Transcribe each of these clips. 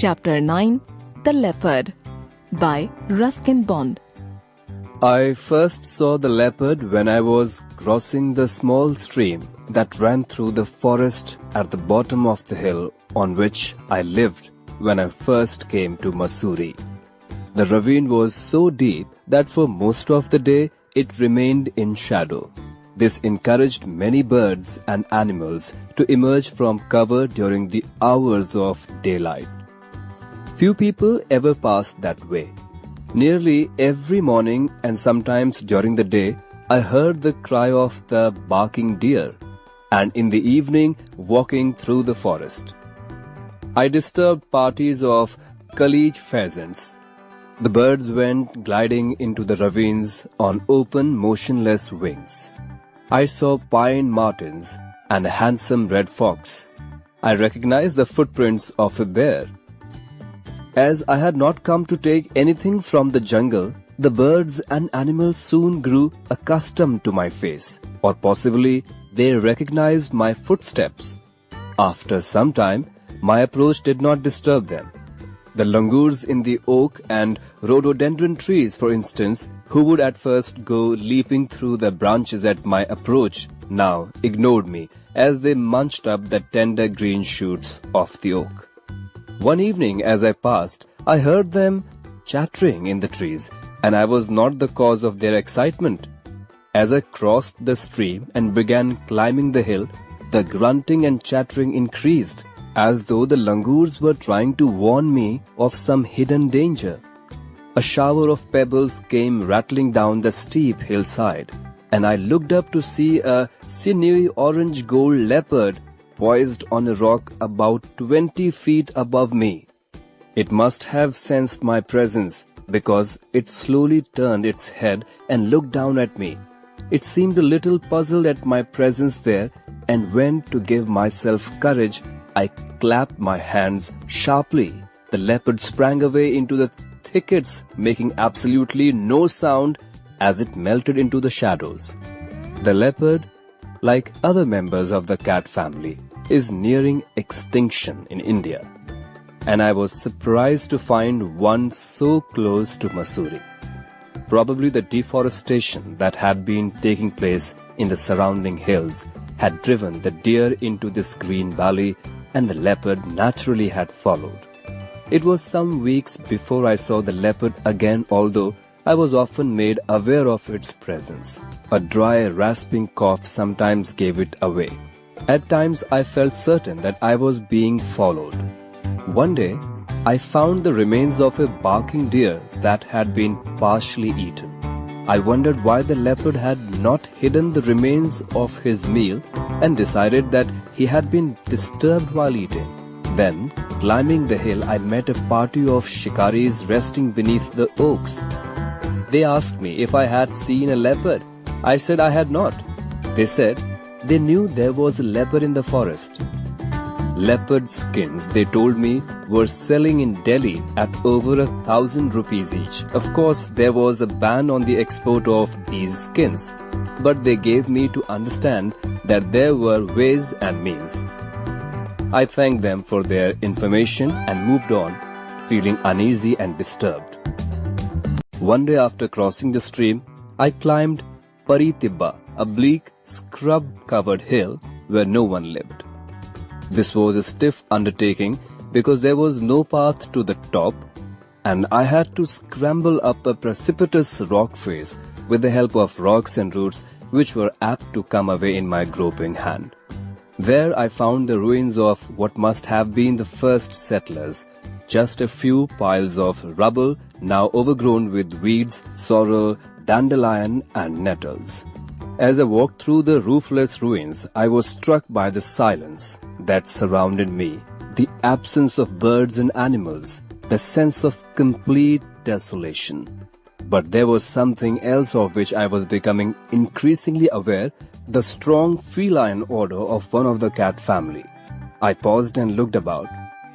Chapter 9 The Leopard by Ruskin Bond. I first saw the leopard when I was crossing the small stream that ran through the forest at the bottom of the hill on which I lived when I first came to Mussoorie. The ravine was so deep that for most of the day it remained in shadow. This encouraged many birds and animals to emerge from cover during the hours of daylight. Few people ever passed that way. Nearly every morning and sometimes during the day, I heard the cry of the barking deer, and in the evening walking through the forest. I disturbed parties of Kalige pheasants. The birds went gliding into the ravines on open, motionless wings. I saw pine martens and a handsome red fox. I recognized the footprints of a bear. As I had not come to take anything from the jungle, the birds and animals soon grew accustomed to my face, or possibly they recognized my footsteps. After some time, my approach did not disturb them. The langurs in the oak and rhododendron trees, for instance, who would at first go leaping through the branches at my approach, now ignored me as they munched up the tender green shoots of the oak. One evening as I passed, I heard them chattering in the trees, and I was not the cause of their excitement. As I crossed the stream and began climbing the hill, the grunting and chattering increased, as though the langurs were trying to warn me of some hidden danger. A shower of pebbles came rattling down the steep hillside, and I looked up to see a sinewy orange-gold leopard poised on a rock about 20 feet above me. It must have sensed my presence because it slowly turned its head and looked down at me. It seemed a little puzzled at my presence there, and when, to give myself courage, I clapped my hands sharply, the leopard sprang away into the thickets, making absolutely no sound as it melted into the shadows. The leopard, like other members of the cat family, is nearing extinction in India, and I was surprised to find one so close to Mussoorie. Probably the deforestation that had been taking place in the surrounding hills had driven the deer into this green valley, and the leopard naturally had followed. It was some weeks before I saw the leopard again, although I was often made aware of its presence. A dry, rasping cough sometimes gave it away. At times I felt certain that I was being followed. One day, I found the remains of a barking deer that had been partially eaten. I wondered why the leopard had not hidden the remains of his meal and decided that he had been disturbed while eating. Then, climbing the hill, I met a party of shikaris resting beneath the oaks. They asked me if I had seen a leopard. I said I had not. They said they knew there was a leopard in the forest. Leopard skins, they told me, were selling in Delhi at over 1,000 rupees each. Of course, there was a ban on the export of these skins, but they gave me to understand that there were ways and means. I thanked them for their information and moved on, feeling uneasy and disturbed. One day after crossing the stream, I climbed Paritibba, a bleak, scrub-covered hill where no one lived. This was a stiff undertaking because there was no path to the top, and I had to scramble up a precipitous rock face with the help of rocks and roots which were apt to come away in my groping hand. There I found the ruins of what must have been the first settlers, just a few piles of rubble now overgrown with weeds, sorrel, dandelion and nettles. As I walked through the roofless ruins, I was struck by the silence that surrounded me, the absence of birds and animals, the sense of complete desolation. But there was something else of which I was becoming increasingly aware, the strong feline odor of one of the cat family. I paused and looked about.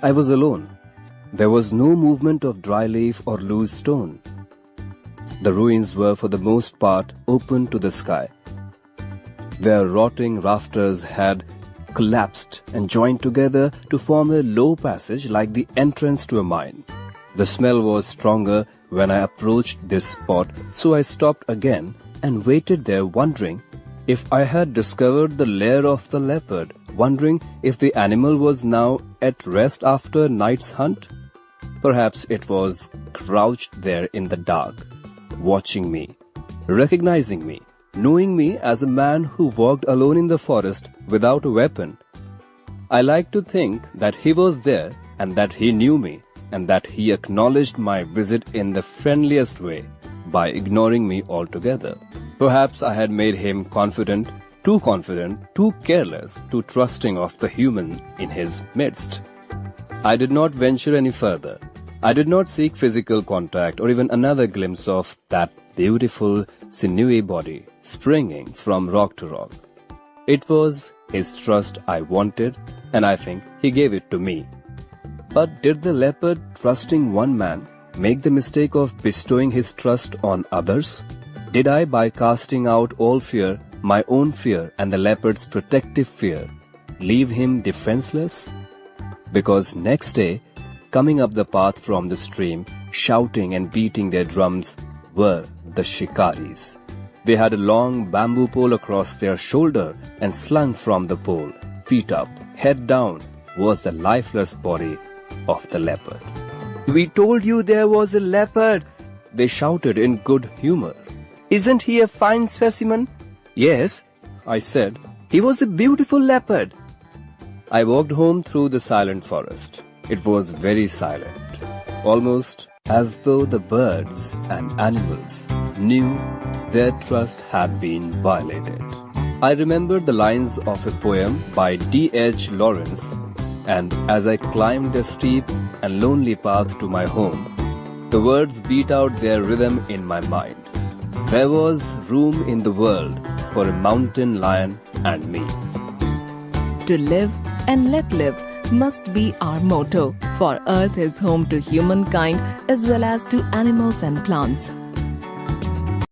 I was alone. There was no movement of dry leaf or loose stone. The ruins were for the most part open to the sky. Their rotting rafters had collapsed and joined together to form a low passage like the entrance to a mine. The smell was stronger when I approached this spot, so I stopped again and waited there, wondering if I had discovered the lair of the leopard, wondering if the animal was now at rest after night's hunt. Perhaps it was crouched there in the dark, watching me, recognizing me, knowing me as a man who walked alone in the forest without a weapon. I like to think that he was there and that he knew me and that he acknowledged my visit in the friendliest way by ignoring me altogether. Perhaps I had made him confident, too careless, too trusting of the human in his midst. I did not venture any further. I did not seek physical contact or even another glimpse of that beautiful, sinewy body springing from rock to rock. It was his trust I wanted, and I think he gave it to me. But did the leopard, trusting one man, make the mistake of bestowing his trust on others? Did I, by casting out all fear, my own fear and the leopard's protective fear, leave him defenseless? Because next day, coming up the path from the stream, shouting and beating their drums, were the shikaris. They had a long bamboo pole across their shoulder, and slung from the pole, feet up, head down, was the lifeless body of the leopard. "We told you there was a leopard," they shouted in good humor. "Isn't he a fine specimen?" "Yes," I said, "he was a beautiful leopard." I walked home through the silent forest. It was very silent, almost as though the birds and animals knew their trust had been violated. I remembered the lines of a poem by D.H. Lawrence, and as I climbed the steep and lonely path to my home, the words beat out their rhythm in my mind. There was room in the world for a mountain lion and me. To live and let live must be our motto, for Earth is home to humankind as well as to animals and plants.